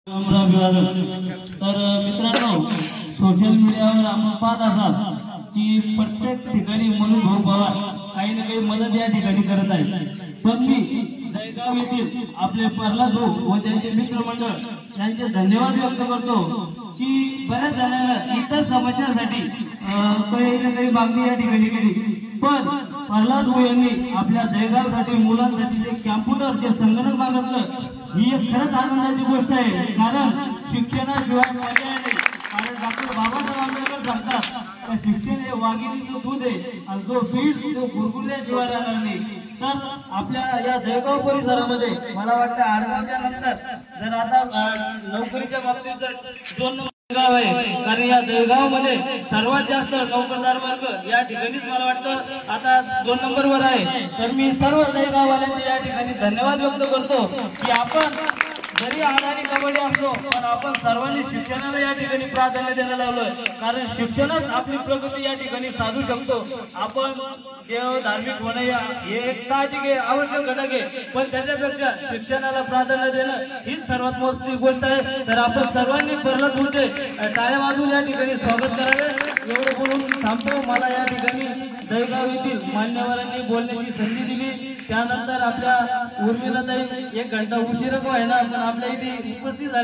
तर मित्रांनो, सोशल मीडियावर आपण पाहत असाल की प्रत्येक ठिकाणी मनोज भाऊ पवार काही ना काही मदत या ठिकाणी करत आहे। पण मी जळगाव येथील आपले प्रल्हाद भाऊ व त्यांचे मित्रमंडळ यांचे धन्यवाद व्यक्त करतो की बऱ्याच जणांना इतर समस्यांसाठी काही ना काही मागणी या ठिकाणी केली, पण प्रल्हाद भाऊ यांनी आपल्या जळगावसाठी मुलांसाठी जे कॅम्प्युटर जे संगणक मागितलं ही एक खरंच आनंदाची गोष्ट आहे। कारण शिक्षणाशिवाय पर्याय नाही। कारण डॉक्टर बाबासाहेब आंबेडकर सांगतात की शिक्षण हे वाघिणीचं दूध आहे आणि जो पीठ तो गुरगुरल्याशिवाय राहणार नाही। तर आपल्या या जळगाव परिसरामध्ये मला वाटतं आडगावच्या नंतर जर आता नोकरीच्या बाबतीत जर 2 नंबर गाव आहे, कारण या जळगाव मध्ये सर्वात जास्त नोकरदार वर्ग या ठिकाणीच मला वाटतं आता 2 नंबरवर आहे। तर मी सर्व जळगाववाल्यांचे या ठिकाणी धन्यवाद व्यक्त करतो की आपण जरी आडाणी कबड्डी असलो पण आपण सर्वांनी शिक्षणाला या ठिकाणी प्राधान्य द्यायला लावलं, कारण शिक्षणच आपली प्रगती या ठिकाणी साधू शकतो। आपण देव धार्मिक होणे हे एक साहजिक आहे, आवश्यक घटक आहे, पण त्याच्यापेक्षा शिक्षणाला प्राधान्य देणं ही सर्वात मोठी गोष्ट आहे। तर आपण सर्वांनी प्रल्हाद भाऊंचे टाळ्या वाजवून या ठिकाणी स्वागत करावे। एवढं बोलून थांबतो। मला या ठिकाणी जळगाव येथील मान्यवरांनी बोलण्याची संधी दिली, त्यानंतर आपल्या उर्मिलाताई 1 घंटा उशिरा का होईना पण आपल्या इथे उपस्थित झाल्या।